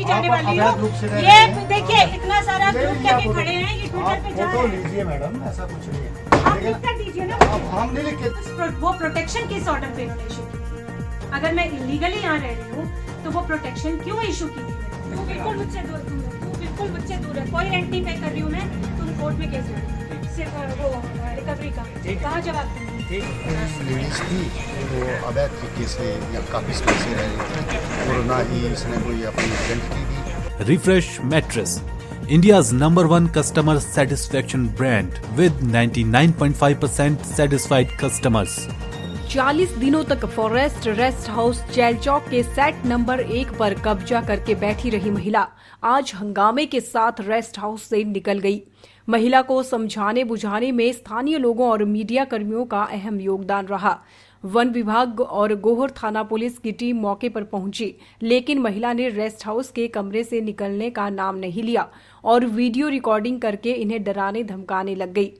जाने वाली हूँ। ये देखिए इतना सारा प्रूफ लेके खड़े हैं, ये ट्विटर पे जा रहे हैं। लीजिए मैडम, ऐसा कुछ नहीं है। आप लिख कर दीजिए ना। हम नहीं लिख के। वो प्रोटेक्शन किस ऑर्डर पे इन्होंने इशू की? अगर मैं इलीगली यहाँ रह रही हूँ तो वो प्रोटेक्शन क्यों इशू की थी? तू बिल्कुल मुझसे दूर है, तू बिल्कुल मुझसे दूर है। कोई रेंट नहीं पे कर रही हूँ मैं, तुम कोर्ट में केस लड़ो सिर्फ वो रिकवरी का। कहाँ जवाब दूँगी? लेडीज थी वो अवैध तरीके से या काफी स्पेस से रह रही थी और ना ही इसने कोई अपनी identity the. Refresh Mattress, India's #1 customer satisfaction brand with 99.5% satisfied customers. 40 दिनों तक फॉरेस्ट रेस्ट हाउस जेल चौक के सेट नंबर 1 पर कब्जा करके बैठी रही महिला आज हंगामे के साथ रेस्ट हाउस से निकल गई। महिला को समझाने बुझाने में स्थानीय लोगों और मीडिया कर्मियों का अहम योगदान रहा। वन विभाग और गोहर थाना पुलिस की टीम मौके पर पहुंची, लेकिन महिला ने रेस्ट हाउस के कमरे से निकलने का नाम नहीं लिया और वीडियो रिकॉर्डिंग करके इन्हें डराने धमकाने लग गई।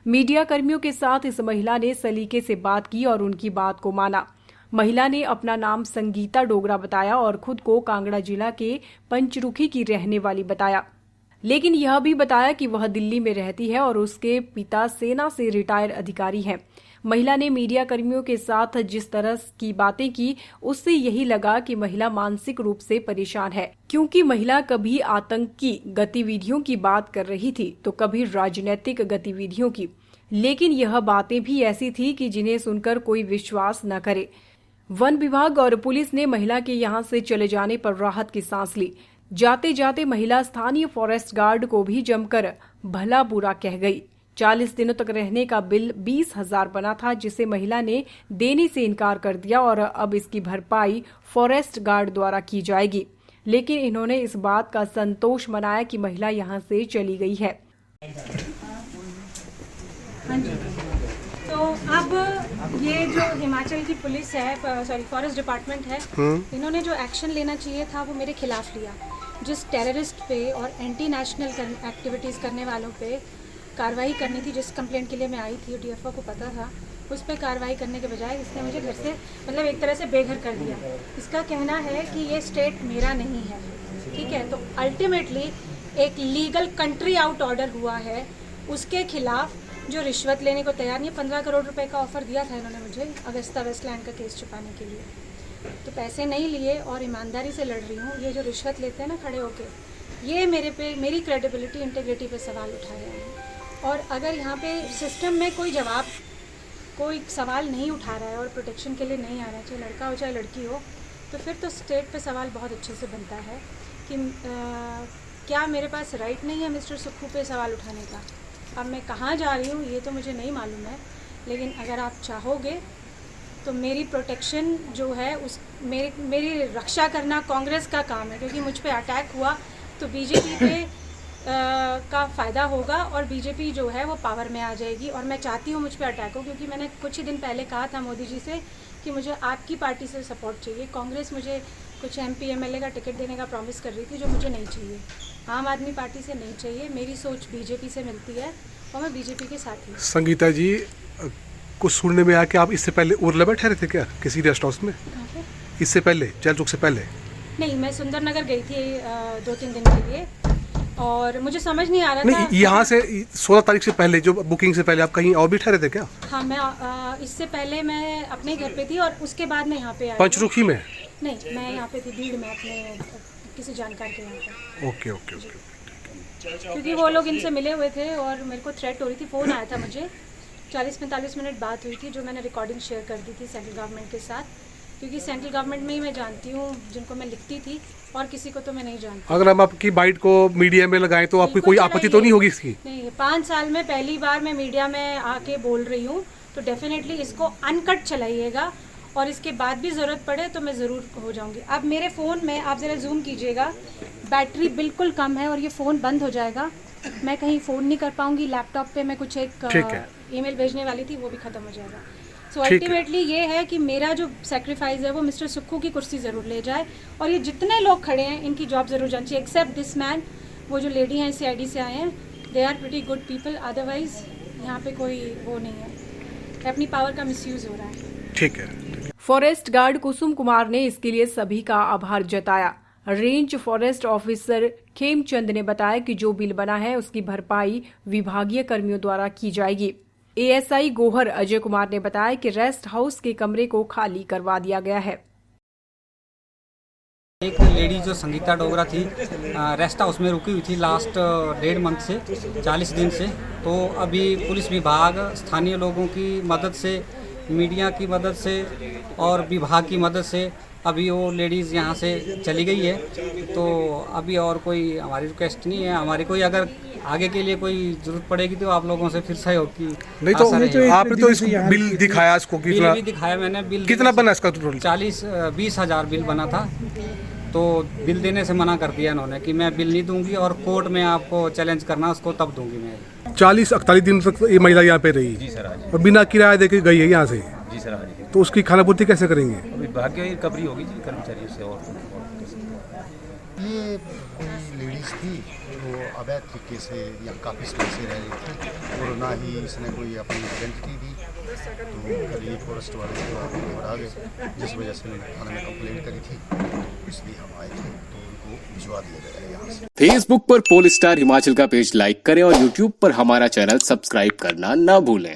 मीडिया कर्मियों के साथ इस महिला ने सलीके से बात की और उनकी बात को माना। महिला ने अपना नाम संगीता डोगरा बताया और खुद को कांगड़ा जिला के पंचरुखी की रहने वाली बताया, लेकिन यह भी बताया कि वह दिल्ली में रहती है और उसके पिता सेना से रिटायर अधिकारी हैं। महिला ने मीडिया कर्मियों के साथ जिस तरह की बातें की, उससे यही लगा कि महिला मानसिक रूप से परेशान है, क्योंकि महिला कभी आतंकी गतिविधियों की बात कर रही थी तो कभी राजनीतिक गतिविधियों की, लेकिन यह बातें भी ऐसी थी कि जिन्हें सुनकर कोई विश्वास न करे। वन विभाग और पुलिस ने महिला के यहां से चले जाने पर राहत की सांस ली। जाते जाते महिला स्थानीय फॉरेस्ट गार्ड को भी जमकर भला बुरा कह गई। 40 दिनों तक रहने का बिल 20,000 बना था, जिसे महिला ने देने से इनकार कर दिया और अब इसकी भरपाई फॉरेस्ट गार्ड द्वारा की जाएगी। लेकिन इन्होंने इस बात का संतोष मनाया कि महिला यहां से चली गई है। हाँ जी, तो अब ये जो हिमाचल की पुलिस है, सॉरी फॉरेस्ट डिपार्टमेंट है, इन्होंने जो एक्शन लेना चाहिए था वो मेरे खिलाफ लिया। जिस टेररिस्ट पे और एंटी नेशनल एक्टिविटीज़ करने वालों पे कार्रवाई करनी थी, जिस कंप्लेंट के लिए मैं आई थी, डीएफओ को पता था, उस पर कार्रवाई करने के बजाय इसने मुझे घर से मतलब एक तरह से बेघर कर दिया। इसका कहना है कि ये स्टेट मेरा नहीं है, ठीक है। तो अल्टीमेटली एक लीगल कंट्री आउट ऑर्डर हुआ है उसके खिलाफ, जो रिश्वत लेने को तैयार नहीं है। 15 करोड़ रुपए का ऑफर दिया था इन्होंने मुझे अगस्ता वेस्टलैंड का केस छुपाने के लिए, तो पैसे नहीं लिए और ईमानदारी से लड़ रही हूँ। ये जो रिश्वत लेते हैं ना खड़े होके, ये मेरे पे, मेरी क्रेडिबिलिटी, इंटीग्रिटी पे सवाल उठाए हैं। और अगर यहाँ पे सिस्टम में कोई सवाल नहीं उठा रहा है और प्रोटेक्शन के लिए नहीं आ रहा है, चाहे लड़का हो चाहे लड़की हो, तो फिर तो स्टेट पे सवाल बहुत अच्छे से बनता है कि क्या मेरे पास राइट नहीं है मिस्टर सुक्खू पे सवाल उठाने का। अब मैं कहाँ जा रही हूँ ये तो मुझे नहीं मालूम है, लेकिन अगर आप चाहोगे तो मेरी प्रोटेक्शन जो है उस मेरी रक्षा करना कांग्रेस का काम है, क्योंकि मुझ पे अटैक हुआ तो बीजेपी पे का फ़ायदा होगा और बीजेपी जो है वो पावर में आ जाएगी। और मैं चाहती हूँ मुझ पे अटैक हो, क्योंकि मैंने कुछ ही दिन पहले कहा था मोदी जी से कि मुझे आपकी पार्टी से सपोर्ट चाहिए। कांग्रेस मुझे कुछ MP MLA का टिकट देने का प्रॉमिस कर रही थी, जो मुझे नहीं चाहिए। आम आदमी पार्टी से नहीं चाहिए, मेरी सोच बीजेपी से मिलती है और मैं बीजेपी के साथ ही। संगीता जी, कुछ सुनने में आया कि आप इससे पहले उर्ला बैठे रहे थे क्या किसी रेस्ट हाउस में? इससे पहले, जेल चौक से पहले? नहीं, मैं सुंदरनगर गई थी 2-3 दिन के लिए और मुझे समझ नहीं आ रहा नहीं, था। यहाँ से 16 तारीख से पहले, जो बुकिंग से पहले आप कहीं और भी ठहरे थे क्या? हाँ, मैं इससे पहले मैं अपने घर पे थी और उसके बाद मैं यहाँ पे आई। पंचरुखी में? नहीं, मैं यहाँ पे थी भीड़ में अपने किसी जानकार के यहाँ पे। Okay okay okay. क्योंकि वो लोग इनसे मिले हुए थे और मेरे को थ्रेट हो रही थी। फ़ोन आया था मुझे, 40-45 मिनट बात हुई थी, जो मैंने रिकॉर्डिंग शेयर कर दी थी सेंट्रल गवर्नमेंट के साथ, क्योंकि सेंट्रल गवर्नमेंट में ही मैं जानती हूँ जिनको मैं लिखती थी और किसी को तो मैं नहीं जानती। अगर हम आपकी बाइट को मीडिया में लगाएं तो आपकी कोई आपत्ति तो नहीं होगी इसकी? नहीं, 5 साल में पहली बार मैं मीडिया में आके बोल रही हूँ, तो डेफिनेटली इसको अनकट चलाइएगा और इसके बाद भी ज़रूरत पड़े तो मैं ज़रूर हो जाऊँगी। अब मेरे फ़ोन में आप ज़रा जूम कीजिएगा, बैटरी बिल्कुल कम है और ये फ़ोन बंद हो जाएगा। मैं कहीं फ़ोन नहीं कर पाऊँगी। लैपटॉप पे मैं कुछ एक ईमेल भेजने वाली थी, वो भी ख़त्म हो जाएगा। सो अल्टीमेटली ये है कि मेरा जो सेक्रीफाइस है वो मिस्टर सुक्खू की कुर्सी ज़रूर ले जाए और ये जितने लोग खड़े हैं इनकी जॉब ज़रूर जानी चाहिए, एक्सेप्ट दिस मैन। वो जो लेडी हैं CID से आए हैं, they are pretty good people, otherwise यहाँ पे कोई वो नहीं है, अपनी पावर का मिसयूज़ हो रहा है। ठीक है। फॉरेस्ट गार्ड कुसुम कुमार ने इसके लिए सभी का आभार जताया। रेंज फॉरेस्ट ऑफिसर खेमचंद ने बताया कि जो बिल बना है उसकी भरपाई विभागीय कर्मियों द्वारा की जाएगी। एएसआई गोहर अजय कुमार ने बताया कि रेस्ट हाउस के कमरे को खाली करवा दिया गया है। एक लेडी जो संगीता डोगरा थी रेस्ट हाउस में रुकी हुई थी लास्ट 1.5 मंथ से 40 दिन से। तो अभी पुलिस विभाग स्थानीय लोगों की मदद से, मीडिया की मदद से और विभाग की मदद से अभी वो लेडीज़ यहाँ से चली गई है। तो अभी और कोई हमारी रिक्वेस्ट नहीं है। हमारी कोई अगर आगे के लिए कोई जरूरत पड़ेगी तो आप लोगों से फिर सहयोग की नहीं तो आपने तो इसको बिल दिखाया, इसको बिल भी दिखाया मैंने। बिल कितना बना इसका टोटल? 20,000 बिल बना था। तो बिल देने से मना कर दिया इन्होंने कि मैं बिल नहीं दूंगी और कोर्ट में आपको चैलेंज करना उसको तब दूंगी मैं। 40-41 दिन तक ये महिला यहाँ पे रही जी सर आज। और बिना किराया देके गई है यहाँ से। जी सर आज। तो उसकी खाना पूर्ति कैसे करेंगे? विभाग की रिकवरी होगी जी कर्मचारियों से और ये कोई लेडीज़ थी वो अवैध तरीके से या काफ़ी समय से रह रही थी और ना ही इसने कोई अपनी आइडेंटिटी दी। तो करीब फॉरेस्ट वाले जो घबरा गए, जिस वजह से उन्होंने थाने में कंप्लेंट करी थी। तो इसलिए हम आए थे, तो उनको भिजवा दिया गया है यहाँ से। फेसबुक पर पोल स्टार हिमाचल का पेज लाइक करें और यूट्यूब पर हमारा चैनल सब्सक्राइब करना ना भूलें।